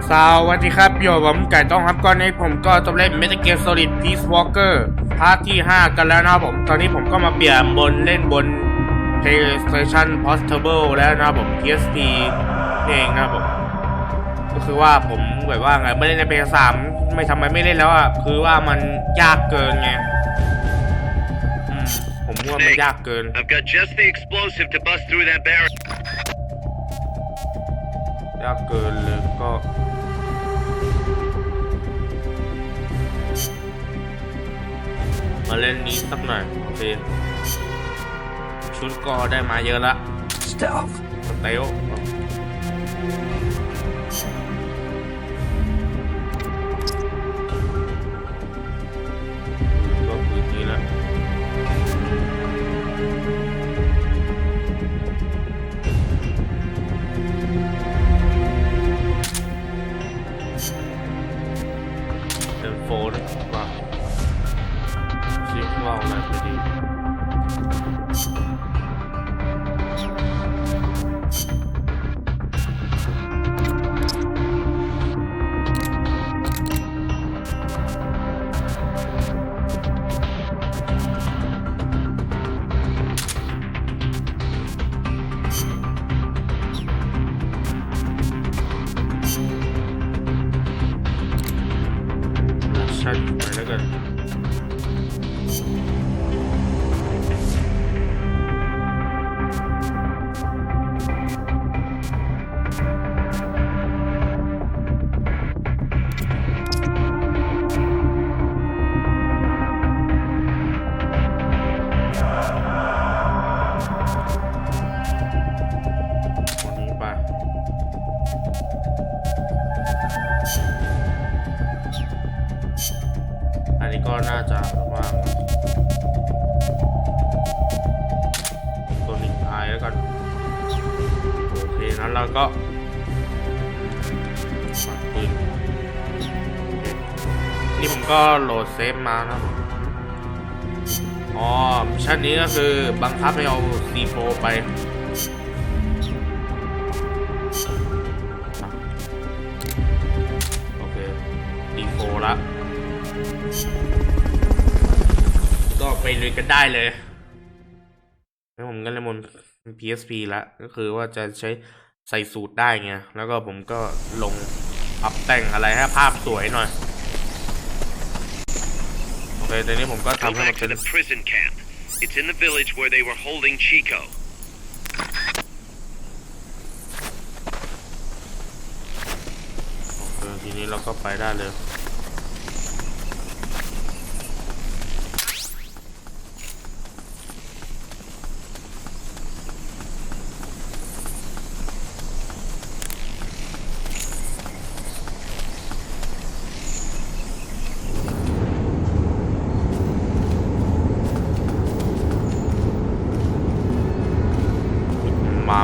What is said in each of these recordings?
สวัสดีครับโยผมไก่ต้องครับก่อนนี้ผมก็จบเล่น Metal Gear Solid Peace Walker พาร์ทที่ 5 กันแล้วนะครับผมตอนนี้ผมก็มาเปลี่ยนเล่นบน PlayStation Portable แล้วนะครับผม PSP นี่เองนะครับผมก็คือว่าผมแบบว่าไงไม่เล่นใน PS3 ไม่ทำไมไม่เล่นแล้วอ่ะคือว่ามันยากเกินไงผมว่ามันยากเกิน I've got just the explosive to bust through that barrier. ยากเกินเลยก็มาเล่นนี้สักหน่อยโอเคชุดก็ได้มาเยอะละสเตลก็ปืนนี้ละเป็นโฟนว่าซิกว่าอะไรไปดีชัดไปแล้วกันอันนี้ก็น่าจะว่างตัวนี้ตายแล้วกันโอเคนั้นเราก็ปัดปืนนี่ผมก็โหลดเซฟมานะอ๋อมิชชั่นนี้ก็คือบังคับให้เอา C4 ไปโอเค C4 ละก็ไปลุยกันได้เลยแล้วผมก็เลยมน PSP ละก็คือว่าจะใช้ใส่สูตรได้ไงแล้วก็ผมก็ลงปรับแต่งอะไรให้ภาพสวยหน่อยโอเคตอนนี้ผมก็ทำให้มันเป็น prison camp. It's in the village where they were holding Chico. โอเคทีนี้เราก็ไปได้เลย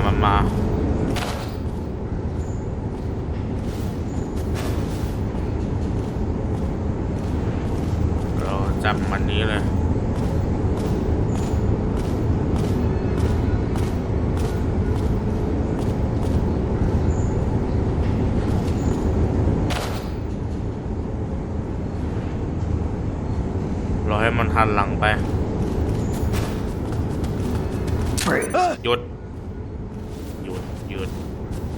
มันมาเราจับมันนี้เลยเราให้มันหันหลังไปหยุด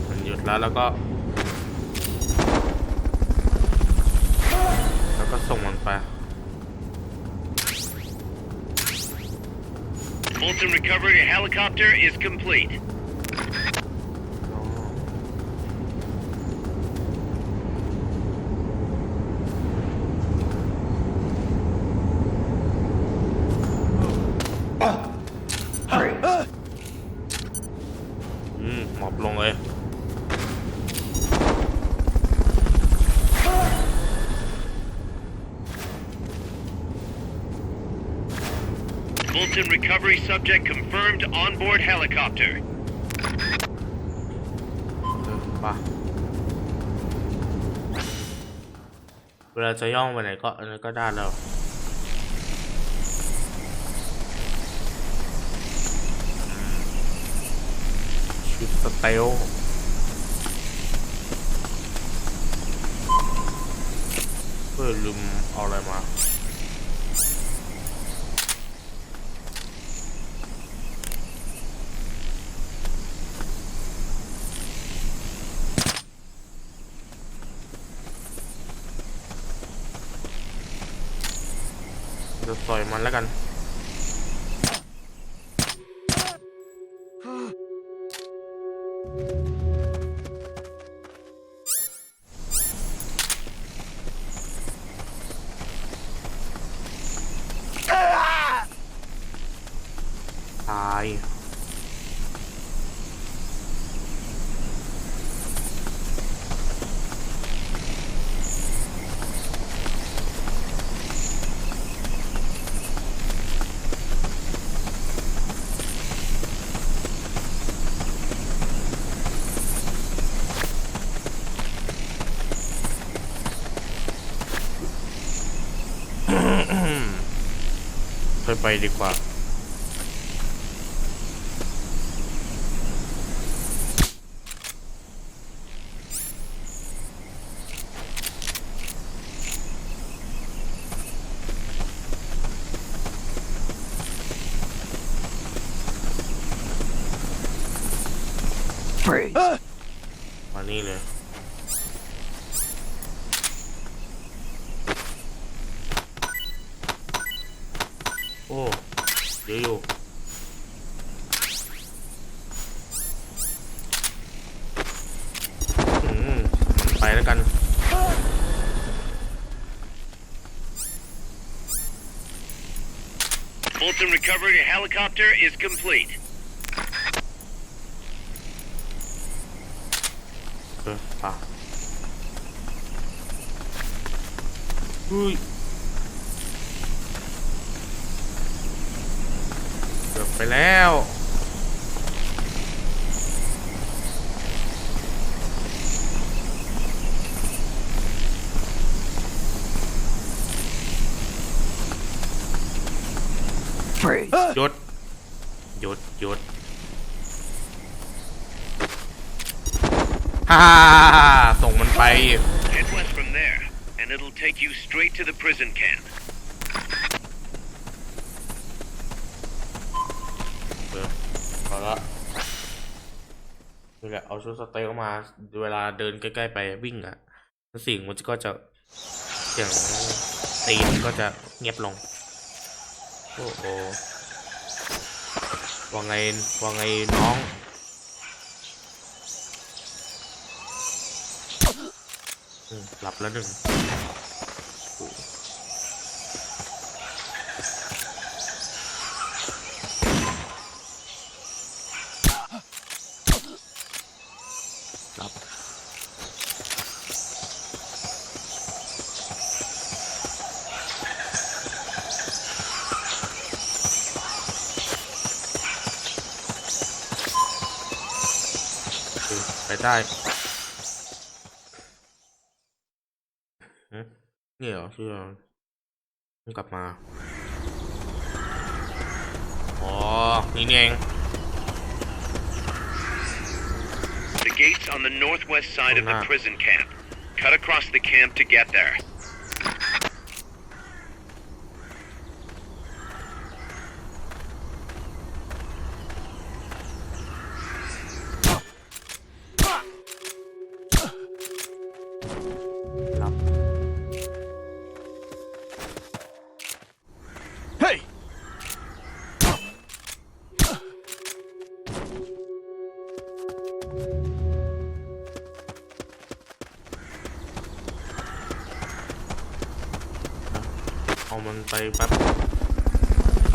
มันหยุดแล้วก็ส่งมันไป Fulton recovery helicopter is complete. Hurry. หมอบลงเลย Fulton recovery subject confirmed onboard helicopter. ป่ะเวลาจะย่องไปไหนก็อันนี้ก็ได้แล้วชุดสเตล ลืมเอาอะไรมาจะต่อยมันแล้วกันตายไปดีกว่ามานี่เลยโอ้เดี๋ยวอยู่ไปแล้วกันFulton recovery helicopter is complete. ป่ะอุ้ยเกือบไปแล้วหยุดฮ่าส่งมันไป Head west from there, and it'll take you straight to the prison camp. พอละนี่แหละเอาชุดสเตลมาเวลาเดินใกล้ๆไปวิ่งอ่ะสิ่งมันก็จะเสียงตีนก็จะเงียบลงโอ้โหว่าไงน้องหลับแล้วหนึ่งหลับไปได้นี่เหรอที่เรากลับมาอ๋อนี่เอง The gate's on the northwest side of the prison camp. Cut across the camp to get there. เอามันไปแป๊บ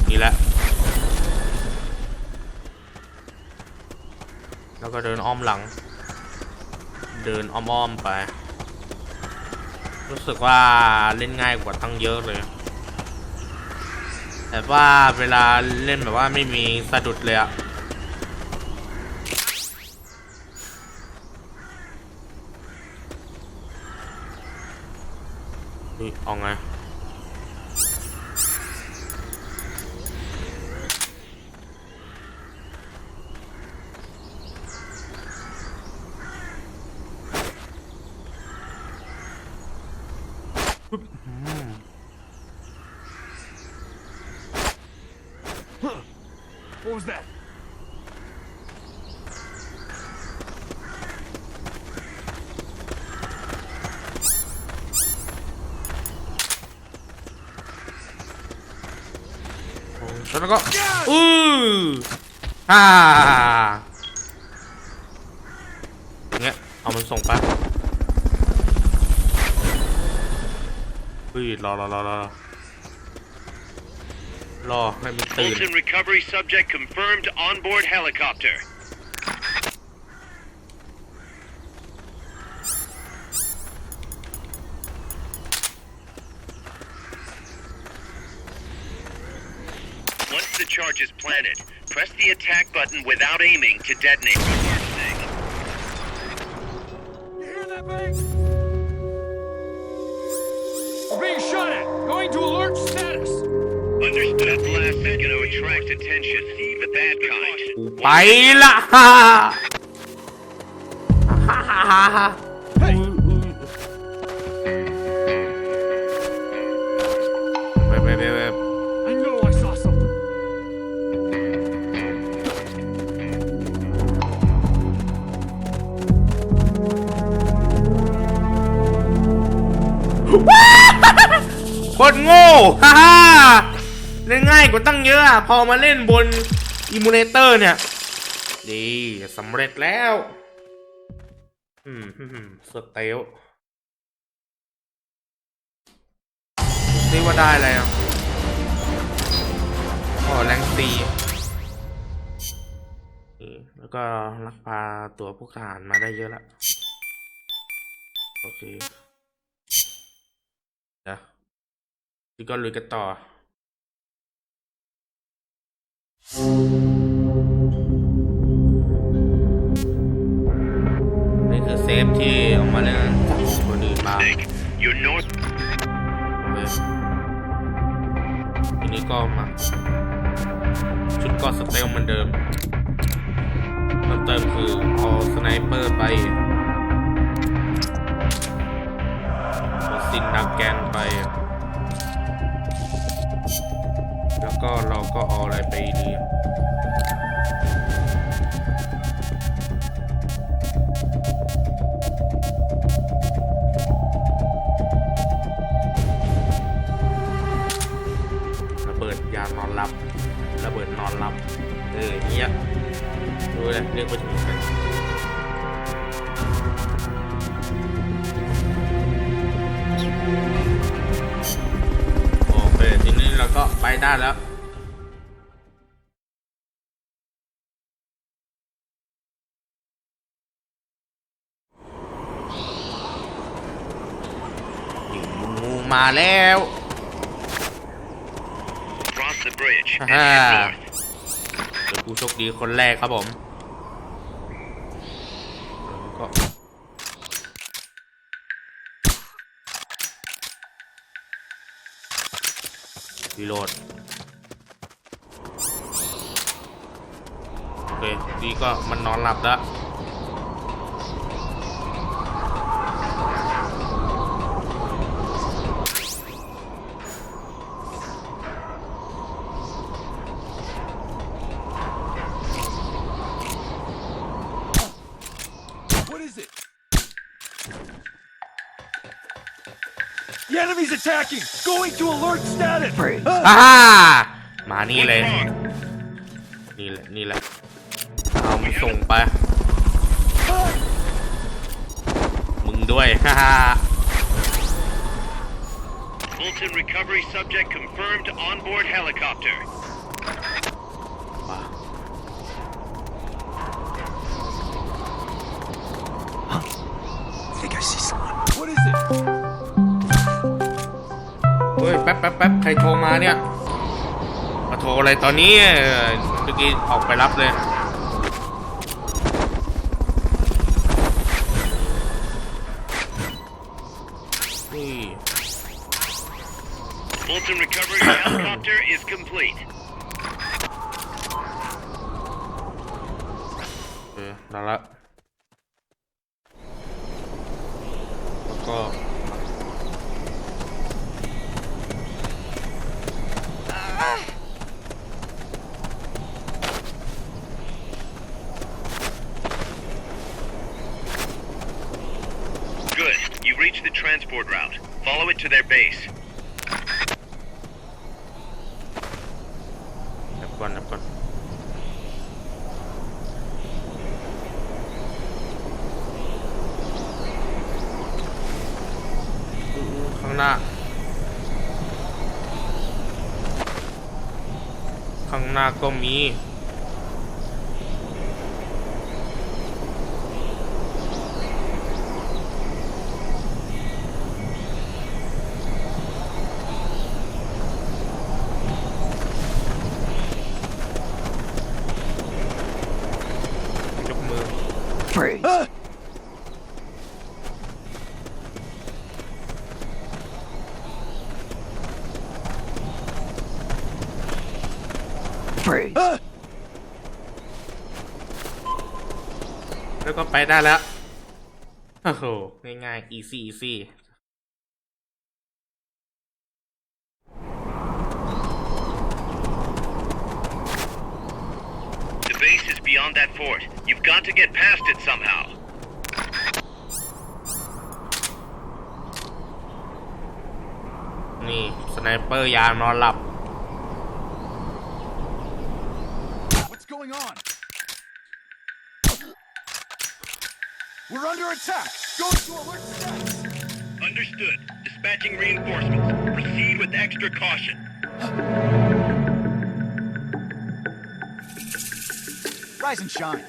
นี่แหละแล้วก็เดินอ้อมหลังเดินอ้อมไปรู้สึกว่าเล่นง่ายกว่าตั้งเยอะเลยแต่ว่าเวลาเล่นแบบว่าไม่มีสะดุดเลยอะเอาไง What was that? แล้วก็ฮ่าอย่างเงี้ยเอามันส่งไปรอให้มันตื่น Fulton recovery subject confirmed on board helicopter. Once the charge is planted, press the attack button without aiming to detonate the first thing. You hear that bang? We're being shot at. Going to alert status. Understood. That blast is going to attract attention. The bad kind. ไปละฮ่าฮ่า Hey! ไป I know I saw something. โคตรโง่ฮ่าเล่นง่ายกว่าตั้งเยอะพอมาเล่นบนอิมูเลเตอร์เนี่ยดีสำเร็จแล้วสเตลซิว่าได้อะไรอ่ะแรงตีแล้วก็ลักพาตัวพวกทหารมาได้เยอะแล้วโอเคนะที่ก็ลุยกันต่อนี่คือเซฟที่ออกมาเล่นจากคนอื่นมา You're north. ทีนี้ก็มาชุดก็สเตลเหมือนเดิมเพิ่มเติมคือเอาสไนเปอร์ไปเอาซินดักแกนไปแล้วก็เราก็เอาอะไรไปดีระเบิดยานอนหลับระเบิดนอนหลับเงี้ยดูเลยเรียกว่าถึงกันโอเคทีนี้เราก็ไปได้แล้วงูมาแล้ว Cross the bridge. ฮ่า And head north. เดี๋ยวผู้โชคดีคนแรกครับผมก็รีโหลดโอเคดีก็มันนอนหลับแล้วThe enemy's attacking. Going to alert status. มานี่เลยนี่แหละเอามันส่งไปมึงด้วยFulton recovery subject confirmed on board helicopter. I think I see someone. What is it? เฮ้ยแป๊บใครโทรมาเนี่ยมาโทรอะไรตอนนี้เมื่อกี้ออกไปรับเลยนี่ Fulton recovery helicopter is complete. ได้แล้วก็ breached the transport route. Follow it to their base. นับก่อนข้างหน้าก็มียกมือ Freeze. Freeze. แล้วก็ไปได้แล้วโอ้โหง่ายๆ easy The base is beyond that fort. You've got to get past it somehow. นี่สไนเปอร์ยามนอนหลับ What's going on? We're under attack. Go to alert status. Understood. Dispatching reinforcements. Proceed with extra caution. Rise and shine.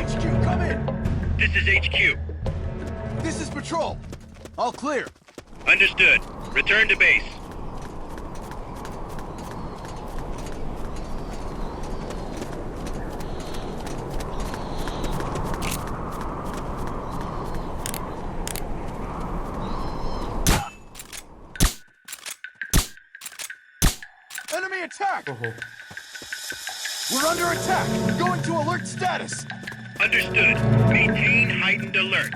HQ, come in. This is HQ. This is patrol. All clear. Understood. Return to base. Enemy attack. โอ้โห We're under attack. Go into alert status. Understood. Maintain heightened alert.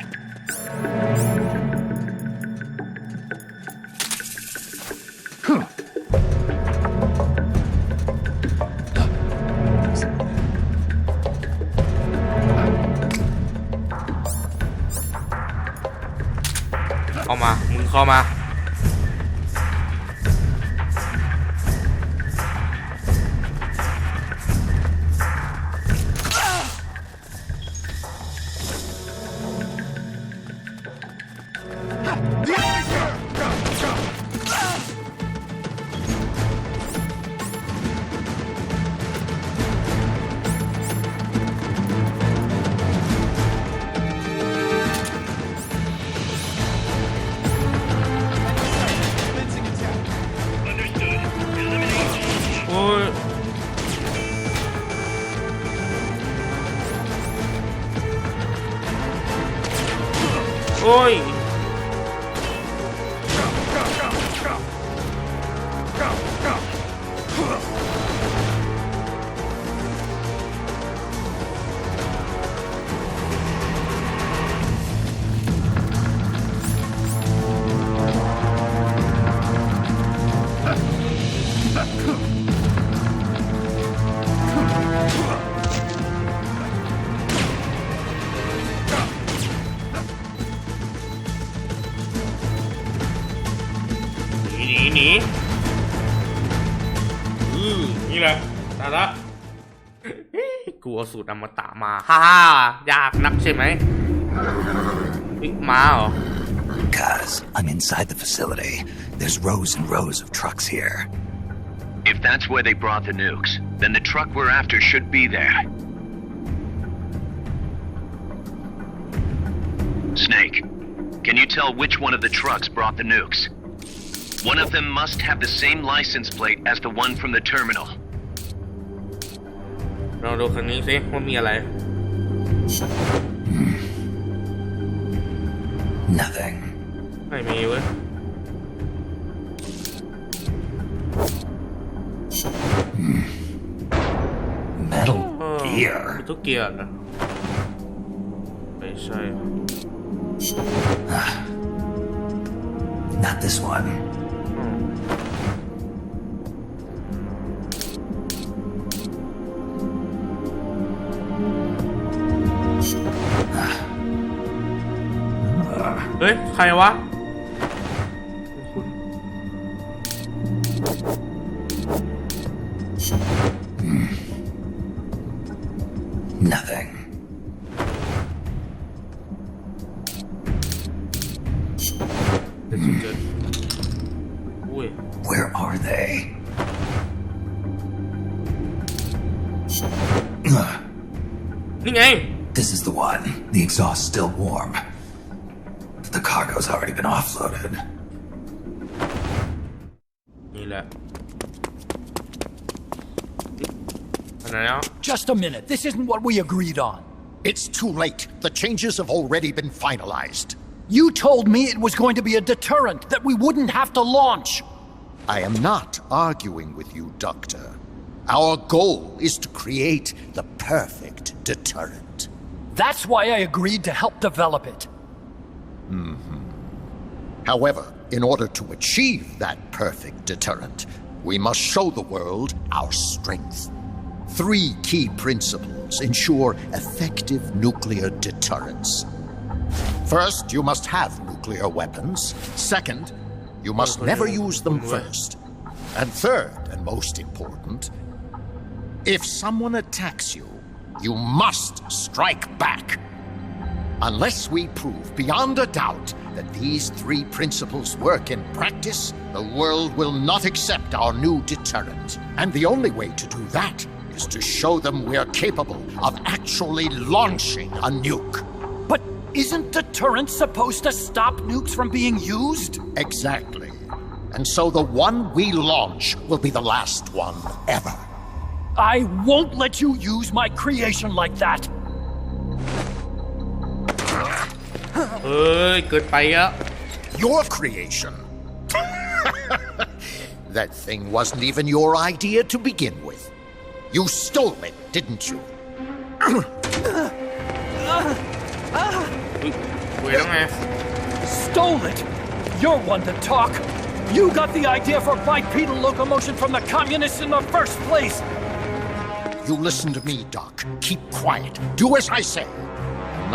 เข้ามามึงเข้ามา The enemy's here. Commencing attack. Understood. Eliminate all. โอ้ยโอ้ยหนีนี่แหละตายละกูเอาสูตรอมตะมาฮ่ายากนักใช่ไหมมาเหรอ Guys, I'm inside the facility. There's rows and rows of trucks here. If that's where they brought the nukes, then the truck we're after should be there. Snake, can you tell which one of the trucks brought the nukes? One of them must have the same license plate as the one from the terminal. ลองดูคันนี้สิว่ามีอะไร Nothing. ไม่มีเว้ย Metal มี gear. ทุกเกียร์นะไม่ใช่ Not this one. Ah. เฮ้ย ใครวะ Nothing. เป็นสุดเกินอุ้ย Where are they? นี่ไง This is the one. The exhaust's still warm. The cargo's already been offloaded. นี่แหละอันไหนอ่ะ Just a minute. This isn't what we agreed on. It's too late. The changes have already been finalized. You told me it was going to be a deterrent, that we wouldn't have to launch. I am not arguing with you, Doctor. Our goal is to create the perfect deterrent. That's why I agreed to help develop it. However, in order to achieve that perfect deterrent, we must show the world our strength. 3 key principles ensure effective nuclear deterrence. First, you must have nuclear weapons. Second, you must never use them first. And third, and most important, if someone attacks you, you must strike back. Unless we prove beyond a doubt that these 3 principles work in practice, the world will not accept our new deterrent. And the only way to do that is to show them we're capable of actually launching a nuke. But isn't deterrence supposed to stop nukes from being used? Exactly. And so the one we launch will be the last one ever. I won't let you use my creation like that. เอ้ย เกิดไปอะ Your creation. That thing wasn't even your idea to begin with. You stole it, didn't you? เว้ยแล้วไง Stole it? You're one to talk. You got the idea for bipedal locomotion from the communists in the first place. You listen to me, Doc. Keep quiet. Do as I say.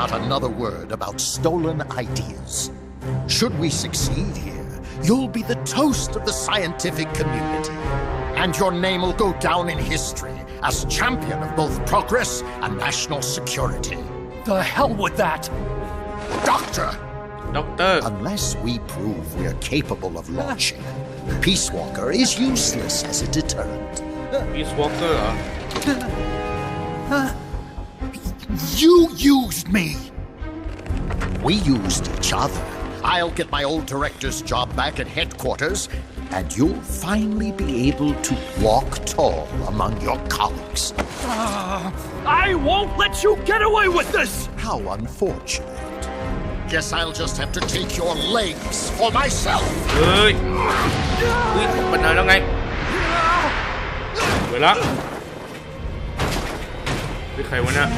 Not another word about stolen ideas. Should we succeed here, you'll be the toast of the scientific community. And your name will go down in history as champion of both progress and national security. The hell with that. Doctor! ด็อกเตอร์ Unless we prove we're capable of launching, Peace Walker is useless as a deterrent. พีซวอล์กเกอร์เหรอ You used me! We used each other. I'll get my old director's job back at headquarters, and you'll finally be able to walk tall among your colleagues. I won't let you get away with this. How unfortunate. Guess I'll just have to take your legs for myself. เฮ้ยอุ้ยปัญหาแล้วไงเวลาเป็นใครวะเนี่ย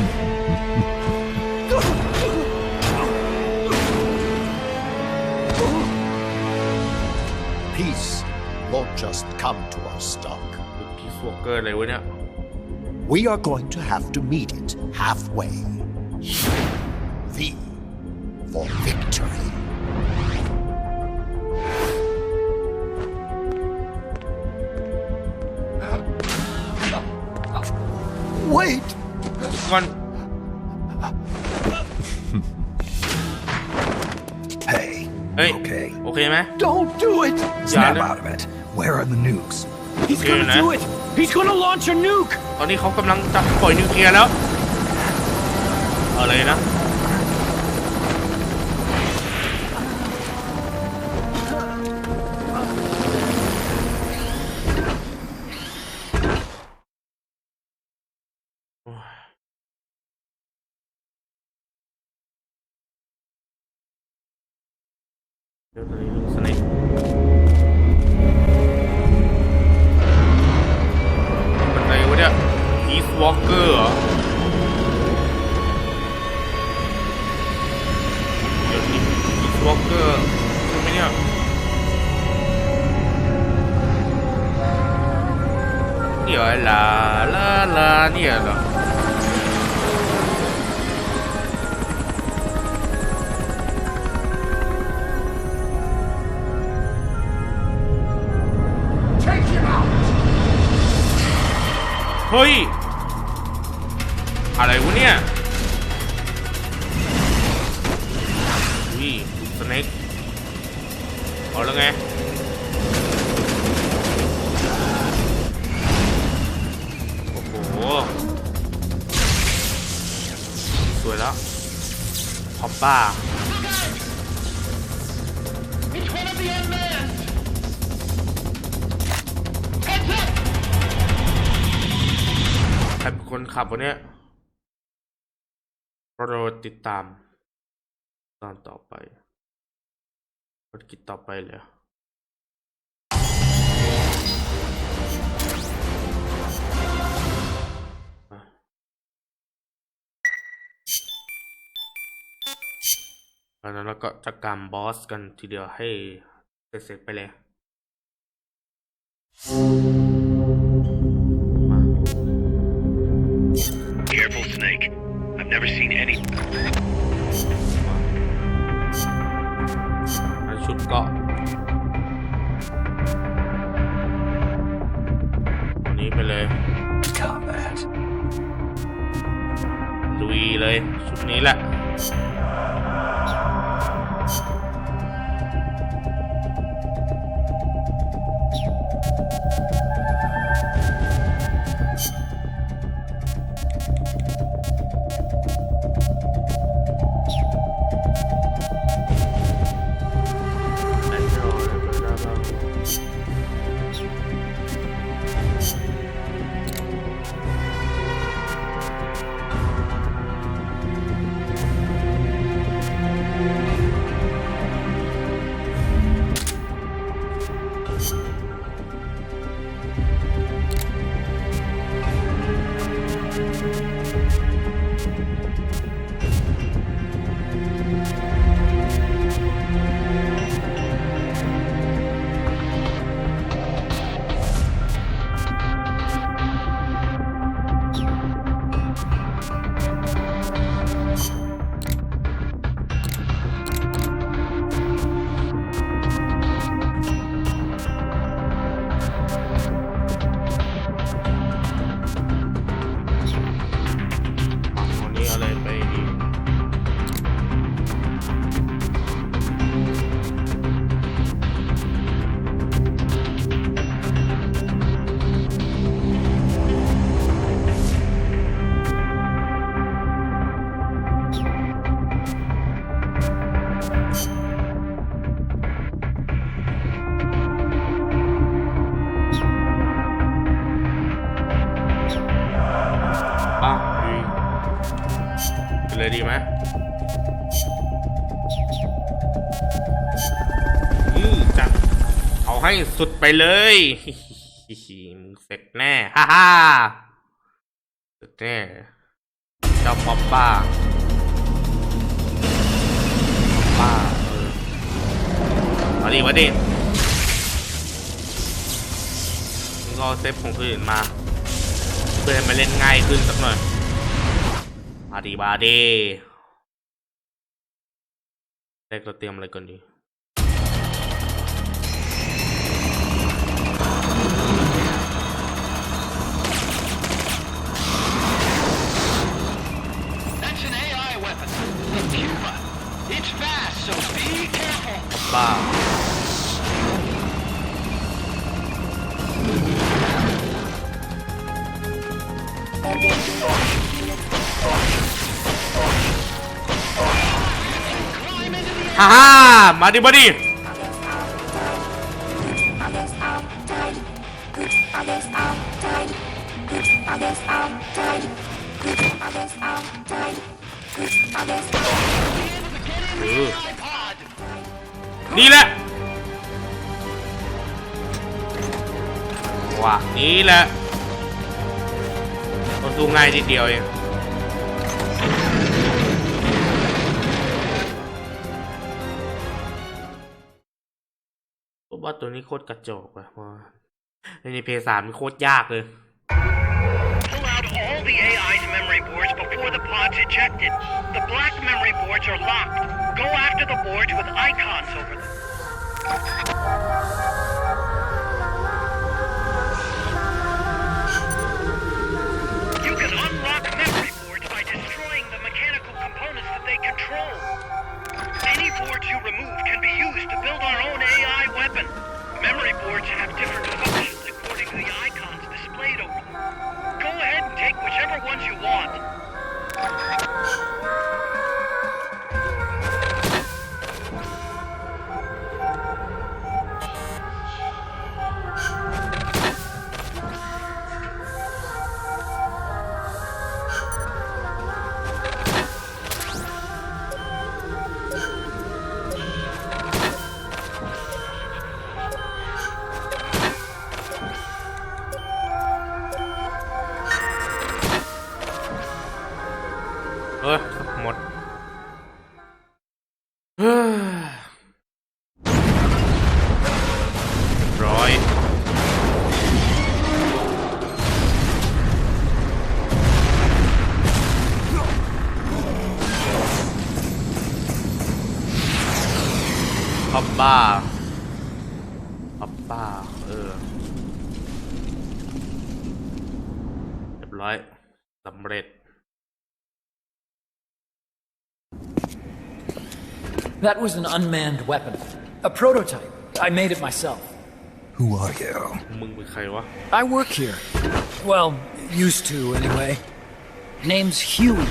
Peace won't just come to us, Doc. พีซวอล์กเกอร์อะไรวะเนี่ย We are going to have to meet it halfway. V for victory. Wait. ก่อน Hey. เฮ้ย Okay. โอเคไหม Don't do it. Snap out of it. Where are the nukes? He's Okay, gonna nah. do it. He's gonna launch a nuke. ตอนนี้เขากำลังจะปล่อยนิวเคลียร์แล้วเอาเลยนะ เดี๋ยวตัวนี้สเน็กมันอะไรวะเนี่ยพีซวอล์กเกอร์เหรอเดี๋ยวนี้พีซวอล์กเกอร์ใช่ไหมเนี่ยเดี๋ยวลาเนี่ยเหรอเฮ้ยอะไรวะเนี่ยสเน็กเอาแล้วไงโอ้โหสวยแล้วพอปป้าใครเป็นคนขับวะเนี่ยโปรดติดตามตอนต่อไปภารกิจต่อไปเลยแล้วนั้นเราก็จะกำบอสกันทีเดียวให้เสร็จไปเลยCareful, Snake. I've never seen any. ชุดเกาะตัวนี้ไปเลย Combat. ลุยเลยชุดนี้แหละเลยดีไหมจัดเอาให้สุดไปเลยมึงเสร็จแน่ฮ่าฮ่าเสร็จแน่เจ้าป๊อปป้ามาดิมึงก็เซฟของคนอื่นมาเพื่อให้มันเล่นง่ายขึ้นสักหน่อยบาดีแรกเราเตรียมอะไรก่อนดีบ้าฮ่าฮ่ามาดิ นี่แหละว่ะนี่แหละมันดูง่ายนิดเดียวเองว่าตัวนี้โคตรกระจอกว่ะในเพย์3นี่โคตรยากเลย Pull out all the AI's memory boards before the pod's ejected. The black memory boards are locked. Go after the boards with icons over them. You can unlock memory boards by destroying the mechanical components that they control. Any boards you remove can be used to build our own AI weapon. Memory boards have different functions according to the icons displayed over them. Go ahead and take whichever ones you want. หมดร้อยพับบ้าเรียบร้อยสำเร็จ That was an unmanned weapon. A prototype. I made it myself. Who are you? มึงเป็นใครวะ I work here. Well, used to anyway. Name's Huey.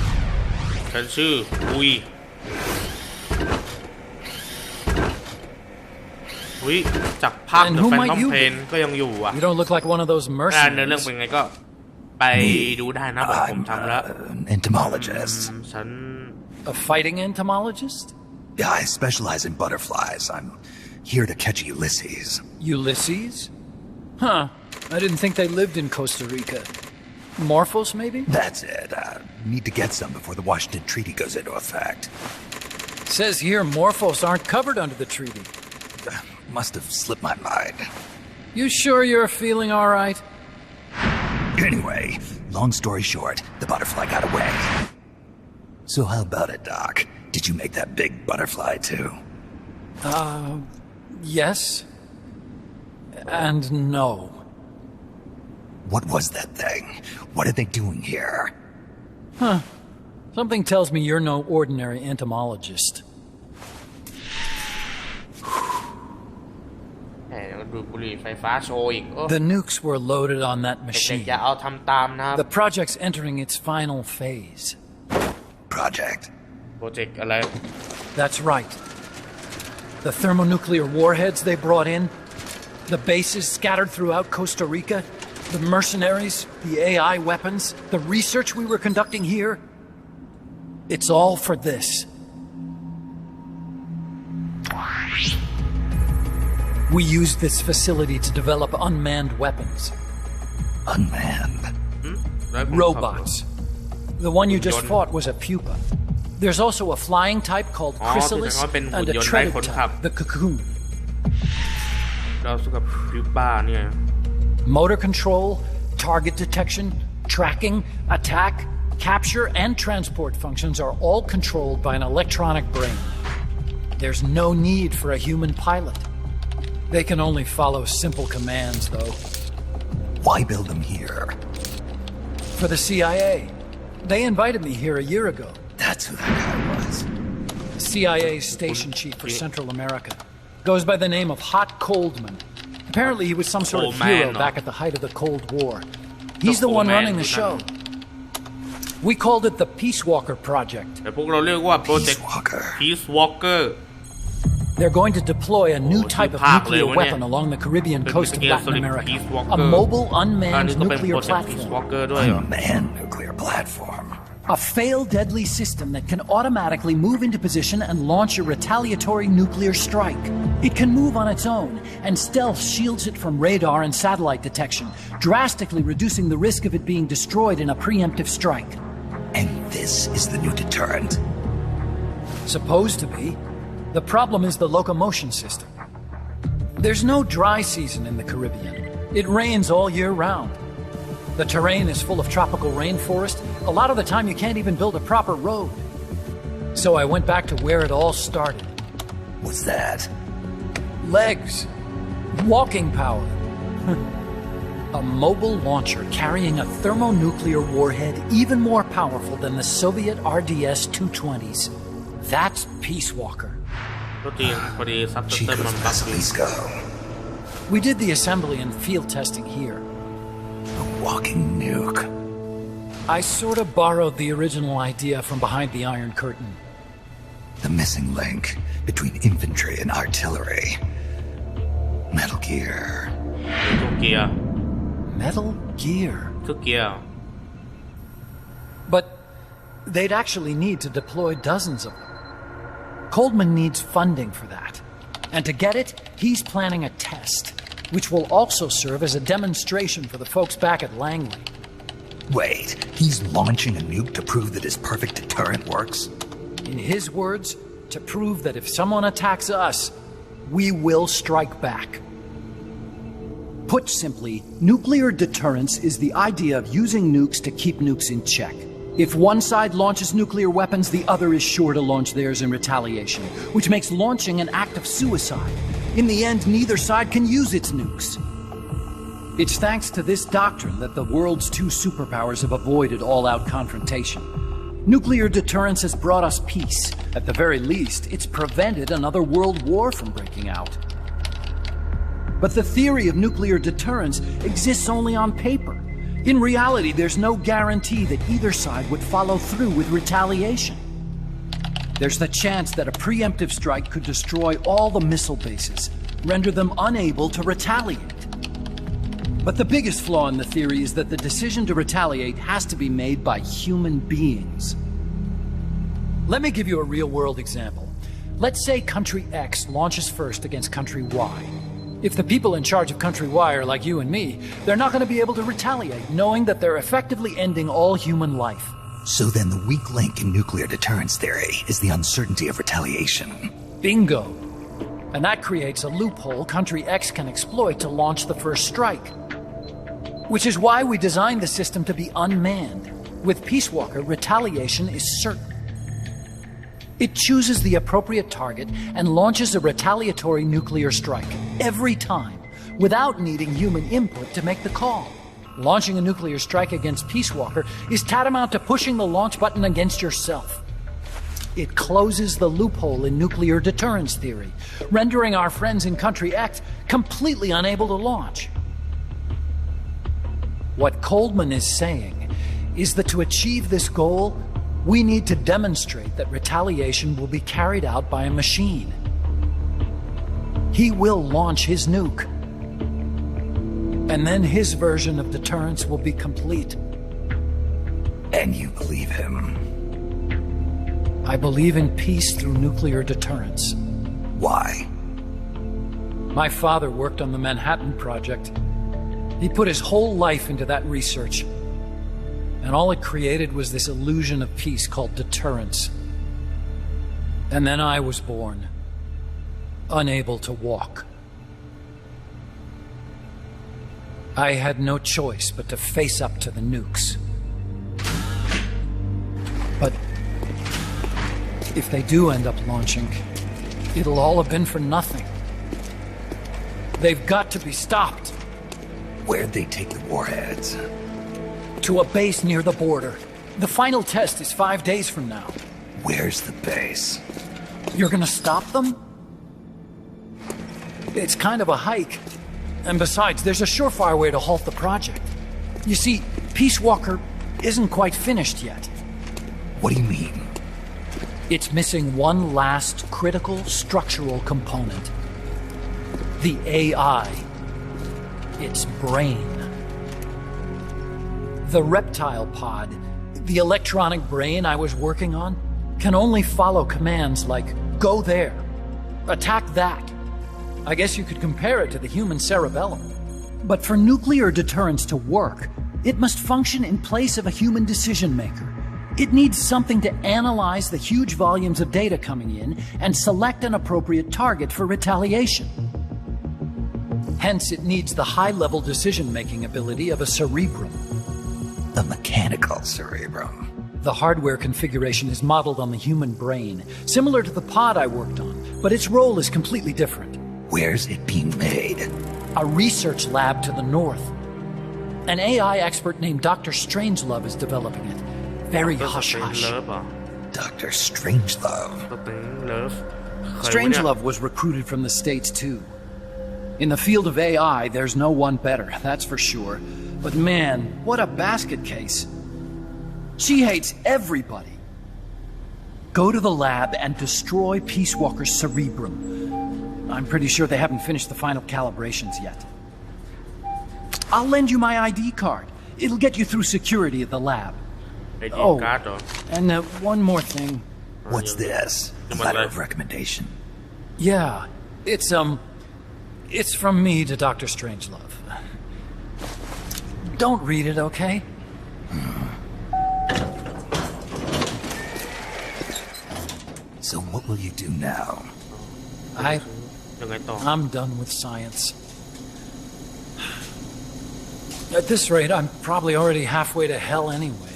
ฉันชื่ออุยจากภาค The Phantom Pain ก็ยังอยู่อ่ะ You don't look like one of those เนื้อเรื่อง mercenaries. เป็นไงก็ไปดูได้นะผมทำแล้ว Entomologist. ฉัน A fighting entomologist? Yeah, I specialize in butterflies. I'm here to catch Ulysses. Ulysses? Huh. I didn't think they lived in Costa Rica. Morphos, maybe? That's it. Need to get some before the Washington Treaty goes into effect. Says here Morphos aren't covered under the treaty. Must have slipped my mind. You sure you're feeling all right? Anyway, long story short, the butterfly got away. So how about it, Doc? Did you make that big butterfly too? Yes. And no. What was that thing? What are they doing here? Huh. Something tells me you're no ordinary entomologist. ดูดบุหรี่ไฟฟ้าโชว์อีก The nukes were loaded on that เด็ก machine. ๆอย่าเอาทำตามนะครับ The project's entering its final phase. Project? โปรเจกต์อะไร That's right. The thermonuclear warheads they brought in, the bases scattered throughout Costa Rica, the mercenaries, the AI weapons, the research we were conducting here. It's all for this. We used this facility to develop unmanned weapons. Unmanned? Robots. The one you just fought was a pupa. There's also a flying type called chrysalis and a treaded type, the cocoon. เราสู้กับพิวป้าเนี่ย Motor control, target detection, tracking, attack, capture, and transport functions are all controlled by an electronic brain. There's no need for a human pilot. They can only follow simple commands, though. Why build them here? For the CIA. They invited me here a year ago. That's who that guy was. CIA's station chief for Central America. Goes by the name of Hot Coldman. Apparently he was some sort of hero back at the height of the Cold War. He's the one running the show. We called it the Peace Walker Project. แต่พวกเราเรียกว่าโปรเจกต์ Peace Walker. Peace Walker They're going to deploy a new type of nuclear Park weapon along the Caribbean coast of Latin America. A mobile unmanned nuclear platform. Unmanned nuclear platform. A failed deadly system that can automatically move into position and launch a retaliatory nuclear strike. It can move on its own, and stealth shields it from radar and satellite detection, drastically reducing the risk of it being destroyed in a preemptive strike. And this is the new deterrent? Supposed to be. The problem is the locomotion system. There's no dry season in the Caribbean. It rains all year round. The terrain is full of tropical rainforest. A lot of the time you can't even build a proper road. So I went back to where it all started. What's that? Legs. Walking power. A mobile launcher carrying a thermonuclear warhead even more powerful than the Soviet RDS-220s. That's Peace Walker. ก็จริงพอดีซับไตเติล Chico's มันบั๊ก Basilisco. We did the assembly and field testing here. A walking nuke. I sort of borrowed the original idea from behind the Iron Curtain. The missing link between infantry and artillery. Metal Gear. ทุกเกียร์ Metal Gear. ทุกเกียร์ But they'd actually need to deploy dozens of them. Coldman needs funding for that. And to get it, he's planning a test, which will also serve as a demonstration for the folks back at Langley. Wait, he's launching a nuke to prove that his perfect deterrent works? In his words, to prove that if someone attacks us, we will strike back. Put simply, nuclear deterrence is the idea of using nukes to keep nukes in check. If one side launches nuclear weapons, the other is sure to launch theirs in retaliation, which makes launching an act of suicide. In the end, neither side can use its nukes. It's thanks to this doctrine that the world's two superpowers have avoided all-out confrontation. Nuclear deterrence has brought us peace. At the very least, it's prevented another world war from breaking out. But the theory of nuclear deterrence exists only on paper. In reality, there's no guarantee that either side would follow through with retaliation. There's the chance that a preemptive strike could destroy all the missile bases, render them unable to retaliate. But the biggest flaw in the theory is that the decision to retaliate has to be made by human beings. Let me give you a real-world example. Let's say country X launches first against country Y. If the people in charge of country Y are like you and me, they're not going to be able to retaliate, knowing that they're effectively ending all human life. So then the weak link in nuclear deterrence theory is the uncertainty of retaliation. Bingo. And that creates a loophole country X can exploit to launch the first strike. Which is why we designed the system to be unmanned. With Peace Walker, retaliation is certain. It chooses the appropriate target and launches a retaliatory nuclear strike every time, without needing human input to make the call. Launching a nuclear strike against Peace Walker is tantamount to pushing the launch button against yourself. It closes the loophole in nuclear deterrence theory, rendering our friends in Country X completely unable to launch. What Coldman is saying is that to achieve this goal, we need to demonstrate that retaliation will be carried out by a machine. He will launch his nuke. And then his version of deterrence will be complete. And you believe him? I believe in peace through nuclear deterrence. Why? My father worked on the Manhattan Project. He put his whole life into that research. And all it created was this illusion of peace called deterrence. And then I was born, unable to walk. I had no choice but to face up to the nukes. But if they do end up launching, it'll all have been for nothing. They've got to be stopped. Where'd they take the warheads? To a base near the border. The final test is 5 days from now. Where's the base? You're gonna stop them? It's kind of a hike. And besides, there's a surefire way to halt the project. You see, Peace Walker isn't quite finished yet. What do you mean? It's missing one last critical structural component. The AI. Its brain. The reptile pod, the electronic brain I was working on, can only follow commands like, go there, attack that. I guess you could compare it to the human cerebellum. But for nuclear deterrence to work, it must function in place of a human decision maker. It needs something to analyze the huge volumes of data coming in and select an appropriate target for retaliation. Hence, it needs the high-level decision-making ability of a cerebrum. A mechanical cerebrum. The hardware configuration is modeled on the human brain, similar to the pod I worked on, but its role is completely different. Where's it being made? A research lab to the north. An AI expert named Dr. Strangelove is developing it. Very hush-hush. Dr. Strangelove. Strangelove was recruited from the States, too. In the field of AI, there's no one better, that's for sure. But man, what a basket case. She hates everybody. Go to the lab and destroy Peace Walker's cerebrum. I'm pretty sure they haven't finished the final calibrations yet. I'll lend you my ID card. It'll get you through security at the lab. Oh, and one more thing. What's this? A letter of recommendation. Yeah, it's from me to Dr. Strangelove. Don't read it, okay? So what will you do now? I'm done with science. At this rate, I'm probably already halfway to hell anyway.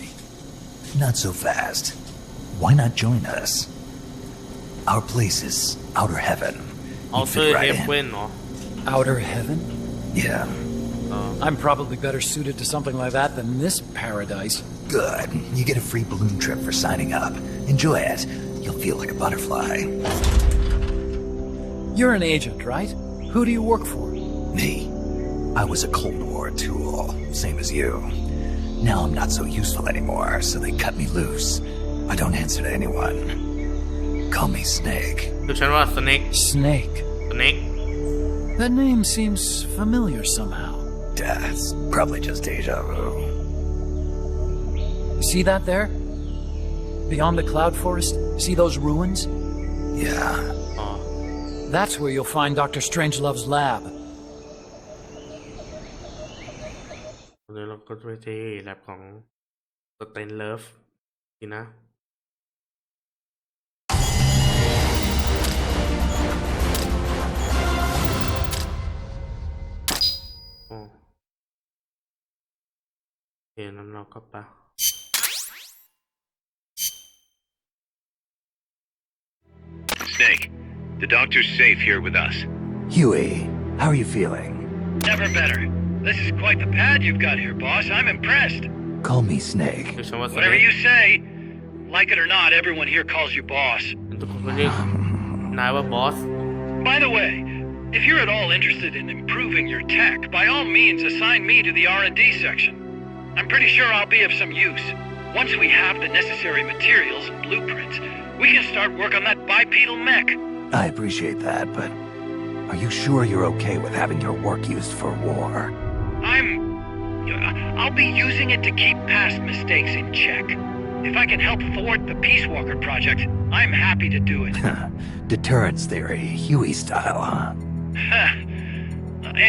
Not so fast. Why not join us? Our place is outer heaven. You'd fit right in. Outer heaven? Yeah. I'm probably better suited to something like that than this paradise. Good. You get a free balloon trip for signing up. Enjoy it. You'll feel like a butterfly. You're an agent, right? Who do you work for? Me. I was a Cold War tool, same as you. Now I'm not so useful anymore, so they cut me loose. I don't answer to anyone. Call me Snake. Snake. That name seems familiar somehow. That's probably just deja vu. See that there? Beyond the cloud forest? See those ruins? Yeah. That's where you'll find Dr. Strangelove's lab. เดี๋ยวเราก็ไปที่แลบของสเตนเลิฟสินะโอ้เดี๋ยวนั้นเราก็ไป Snake, the doctor's safe here with us. Huey, how are you feeling? Never better. This is quite the pad you've got here, boss. I'm impressed. Call me Snake. Whatever you say. Like it or not, everyone here calls you boss. By the way, if you're at all interested in improving your tech, by all means assign me to the R&D section. I'm pretty sure I'll be of some use. Once we have the necessary materials and blueprints, we can start work on that bipedal mech. I appreciate that, but are you sure you're okay with having your work used for war? I'll be using it to keep past mistakes in check. If I can help thwart the Peace Walker project, I'm happy to do it. Deterrence theory, Huey style, huh?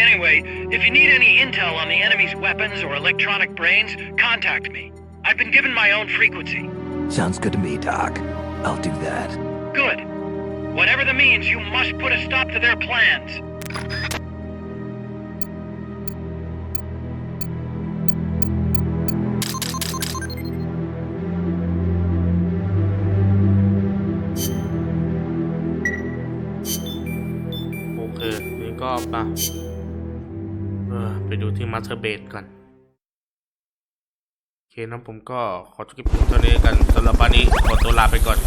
Anyway, if you need any intel on the enemy's weapons or electronic brains, contact me. I've been given my own frequency. Sounds good to me, Doc. I'll do that. Good. Whatever the means, you must put a stop to their plans. Okay, นี่ก็ไปดูที่มาสเตอร์เบดก่อนโอเคนะผมก็ขอจบคลิปเท่านี้กันสำหรับวันนี้ขอตัวลาไปก่อน